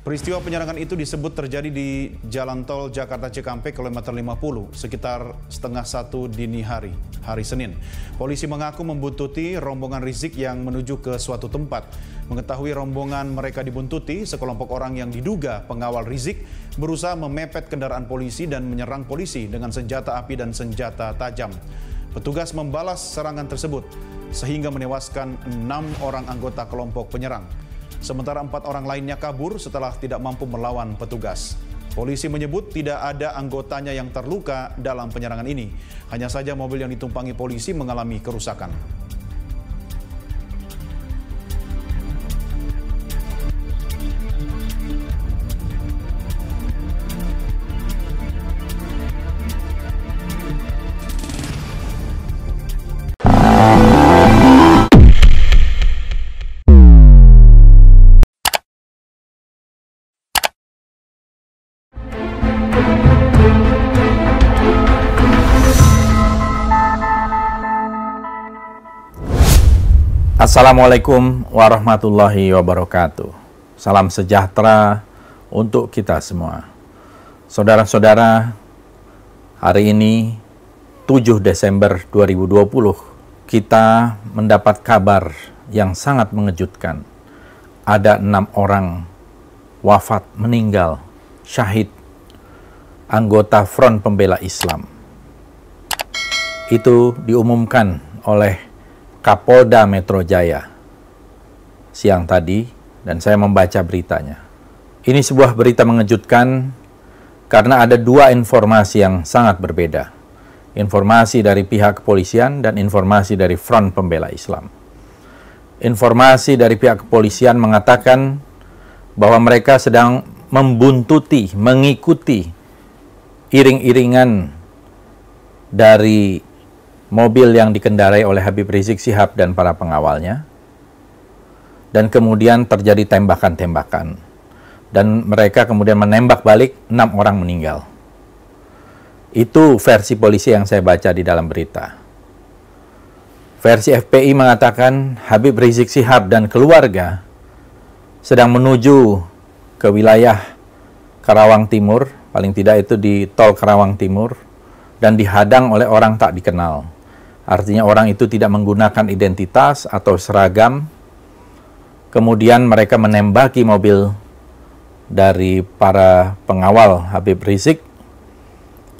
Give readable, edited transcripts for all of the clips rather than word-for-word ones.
Peristiwa penyerangan itu disebut terjadi di Jalan Tol Jakarta Cikampek kilometer 50 sekitar setengah 1 dini hari Senin. Polisi mengaku membuntuti rombongan Rizik yang menuju ke suatu tempat. Mengetahui rombongan mereka dibuntuti, sekelompok orang yang diduga pengawal Rizik berusaha memepet kendaraan polisi dan menyerang polisi dengan senjata api dan senjata tajam. Petugas membalas serangan tersebut sehingga menewaskan 6 orang anggota kelompok penyerang. Sementara 4 orang lainnya kabur setelah tidak mampu melawan petugas. Polisi menyebut tidak ada anggotanya yang terluka dalam penyerangan ini. Hanya saja mobil yang ditumpangi polisi mengalami kerusakan. Assalamualaikum warahmatullahi wabarakatuh. Salam sejahtera untuk kita semua. Saudara-saudara, hari ini 7 Desember 2020 kita mendapat kabar yang sangat mengejutkan. Ada 6 orang wafat, meninggal, syahid, anggota Front Pembela Islam. Itu diumumkan oleh Kapolda Metro Jaya siang tadi, dan saya membaca beritanya. Ini sebuah berita mengejutkan karena ada 2 informasi yang sangat berbeda. Informasi dari pihak kepolisian dan informasi dari Front Pembela Islam. Informasi dari pihak kepolisian mengatakan bahwa mereka sedang membuntuti, mengikuti iring-iringan dari mobil yang dikendarai oleh Habib Rizik Syihab dan para pengawalnya. Dan kemudian terjadi tembakan-tembakan. Dan mereka kemudian menembak balik, 6 orang meninggal. Itu versi polisi yang saya baca di dalam berita. Versi FPI mengatakan Habib Rizik Syihab dan keluarga sedang menuju ke wilayah Karawang Timur, paling tidak itu di tol Karawang Timur, dan dihadang oleh orang tak dikenal. Artinya orang itu tidak menggunakan identitas atau seragam. Kemudian mereka menembaki mobil dari para pengawal Habib Rizik.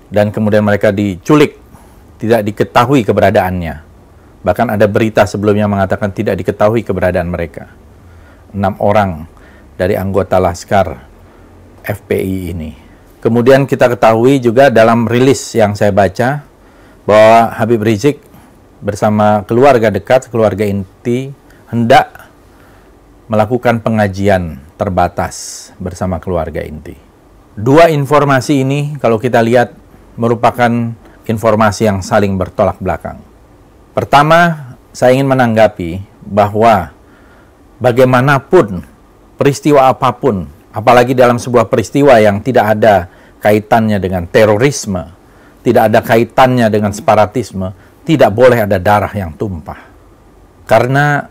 Dan kemudian mereka diculik, tidak diketahui keberadaannya. Bahkan ada berita sebelumnya mengatakan tidak diketahui keberadaan mereka. 6 orang dari anggota Laskar FPI ini. Kemudian kita ketahui juga dalam rilis yang saya baca bahwa Habib Rizik bersama keluarga dekat, keluarga inti, hendak melakukan pengajian terbatas bersama keluarga inti. 2 informasi ini kalau kita lihat merupakan informasi yang saling bertolak belakang. Pertama, saya ingin menanggapi bahwa bagaimanapun peristiwa apapun, apalagi dalam sebuah peristiwa yang tidak ada kaitannya dengan terorisme, tidak ada kaitannya dengan separatisme, tidak boleh ada darah yang tumpah. Karena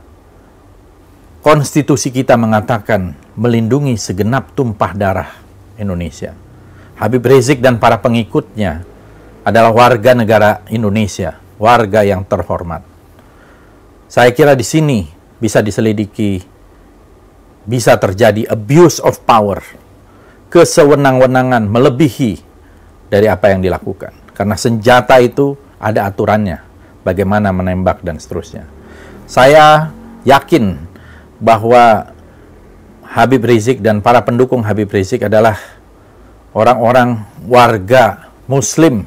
konstitusi kita mengatakan melindungi segenap tumpah darah Indonesia. Habib Rizik dan para pengikutnya adalah warga negara Indonesia, warga yang terhormat. Saya kira di sini bisa diselidiki, bisa terjadi abuse of power, kesewenang-wenangan melebihi dari apa yang dilakukan. Karena senjata itu ada aturannya, bagaimana menembak dan seterusnya. Saya yakin bahwa Habib Rizik dan para pendukung Habib Rizik adalah orang-orang warga Muslim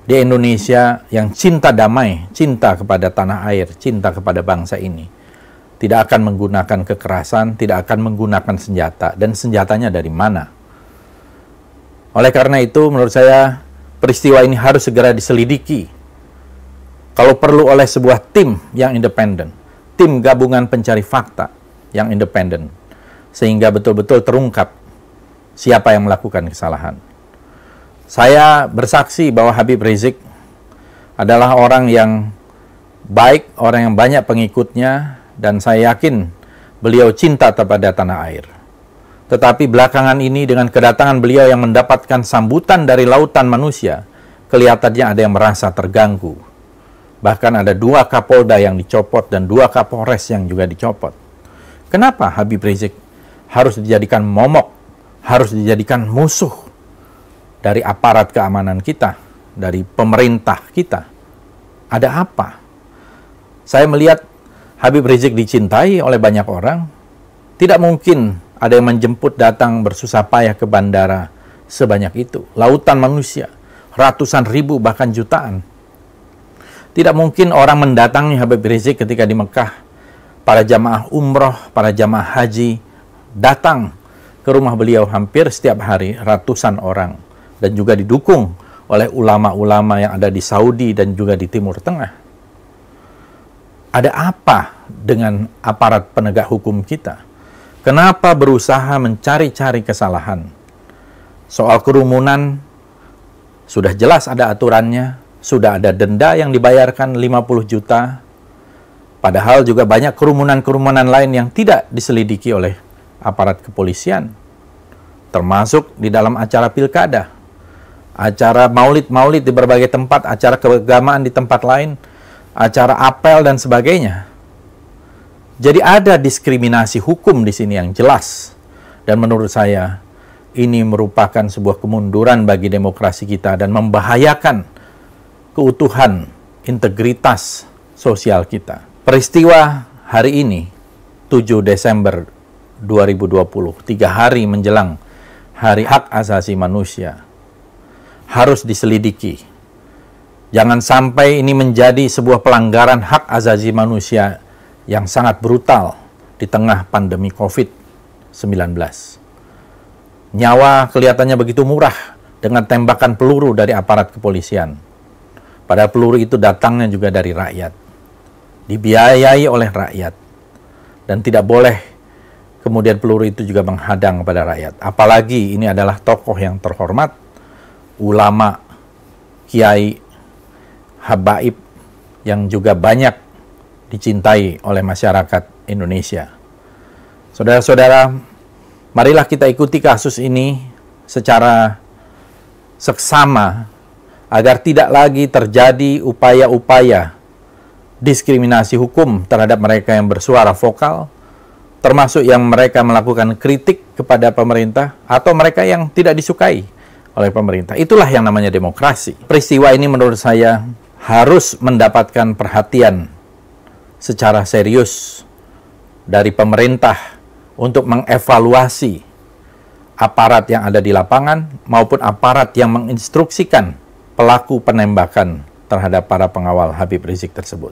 di Indonesia yang cinta damai, cinta kepada tanah air, cinta kepada bangsa ini. Tidak akan menggunakan kekerasan, tidak akan menggunakan senjata. Dan senjatanya dari mana? Oleh karena itu, menurut saya, peristiwa ini harus segera diselidiki. Kalau perlu oleh sebuah tim yang independen, tim gabungan pencari fakta yang independen, sehingga betul-betul terungkap siapa yang melakukan kesalahan. Saya bersaksi bahwa Habib Rizik adalah orang yang baik, orang yang banyak pengikutnya, dan saya yakin beliau cinta kepada tanah air. Tetapi belakangan ini dengan kedatangan beliau yang mendapatkan sambutan dari lautan manusia, kelihatannya ada yang merasa terganggu. Bahkan ada 2 Kapolda yang dicopot dan 2 Kapolres yang juga dicopot. Kenapa Habib Rizik harus dijadikan momok, harus dijadikan musuh dari aparat keamanan kita, dari pemerintah kita? Ada apa? Saya melihat Habib Rizik dicintai oleh banyak orang. Tidak mungkin ada yang menjemput datang bersusah payah ke bandara sebanyak itu. Lautan manusia, ratusan ribu bahkan jutaan. Tidak mungkin orang mendatangi Habib Rizik ketika di Mekah. Para jamaah umroh, para jamaah haji datang ke rumah beliau hampir setiap hari, ratusan orang. Dan juga didukung oleh ulama-ulama yang ada di Saudi dan juga di Timur Tengah. Ada apa dengan aparat penegak hukum kita? Kenapa berusaha mencari-cari kesalahan? Soal kerumunan, sudah jelas ada aturannya, sudah ada denda yang dibayarkan 50 juta. Padahal juga banyak kerumunan-kerumunan lain yang tidak diselidiki oleh aparat kepolisian. Termasuk di dalam acara pilkada, acara maulid-maulid di berbagai tempat, acara keagamaan di tempat lain, acara apel dan sebagainya. Jadi ada diskriminasi hukum di sini yang jelas. Dan menurut saya, ini merupakan sebuah kemunduran bagi demokrasi kita dan membahayakan keutuhan, integritas sosial kita. Peristiwa hari ini, 7 Desember 2020, 3 hari menjelang Hari Hak Asasi Manusia, harus diselidiki. Jangan sampai ini menjadi sebuah pelanggaran hak asasi manusia yang sangat brutal di tengah pandemi COVID-19. Nyawa kelihatannya begitu murah dengan tembakan peluru dari aparat kepolisian. Padahal peluru itu datangnya juga dari rakyat. Dibiayai oleh rakyat. Dan tidak boleh kemudian peluru itu juga menghadang pada rakyat. Apalagi ini adalah tokoh yang terhormat, ulama, kiai, habaib yang juga banyak dicintai oleh masyarakat Indonesia. Saudara-saudara, marilah kita ikuti kasus ini secara seksama agar tidak lagi terjadi upaya-upaya diskriminasi hukum terhadap mereka yang bersuara vokal, termasuk yang mereka melakukan kritik kepada pemerintah atau mereka yang tidak disukai oleh pemerintah. Itulah yang namanya demokrasi. Peristiwa ini menurut saya harus mendapatkan perhatian secara serius dari pemerintah untuk mengevaluasi aparat yang ada di lapangan maupun aparat yang menginstruksikan pelaku penembakan terhadap para pengawal Habib Rizik tersebut.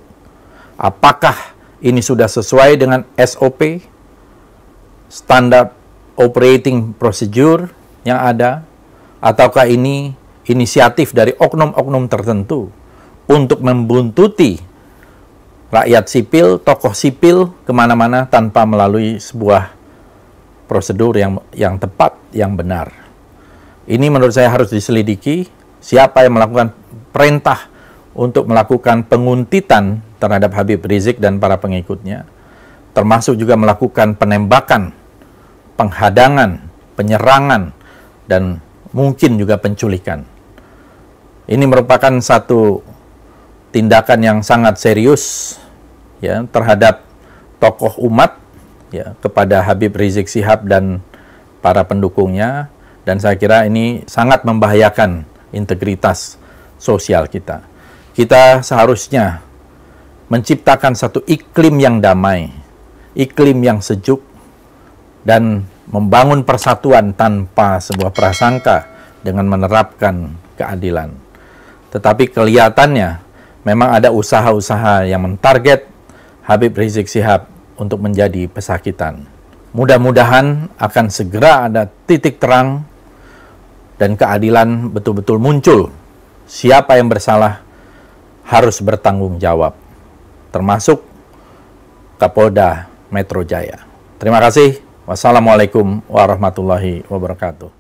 Apakah ini sudah sesuai dengan SOP, Standard Operating Procedure yang ada, ataukah ini inisiatif dari oknum-oknum tertentu untuk membuntuti rakyat sipil, tokoh sipil kemana-mana tanpa melalui sebuah prosedur yang tepat, yang benar. Ini menurut saya harus diselidiki siapa yang melakukan perintah untuk melakukan penguntitan terhadap Habib Rizik dan para pengikutnya, termasuk juga melakukan penembakan, penghadangan, penyerangan, dan mungkin juga penculikan. Ini merupakan satu tindakan yang sangat serius ya terhadap tokoh umat ya kepada Habib Rizik Syihab dan para pendukungnya, dan saya kira ini sangat membahayakan integritas sosial kita. Kita seharusnya menciptakan satu iklim yang damai, iklim yang sejuk, dan membangun persatuan tanpa sebuah prasangka dengan menerapkan keadilan. Tetapi kelihatannya memang ada usaha-usaha yang mentarget Habib Rizik Syihab untuk menjadi pesakitan. Mudah-mudahan akan segera ada titik terang dan keadilan betul-betul muncul. Siapa yang bersalah harus bertanggung jawab, termasuk Kapolda Metro Jaya. Terima kasih. Wassalamualaikum warahmatullahi wabarakatuh.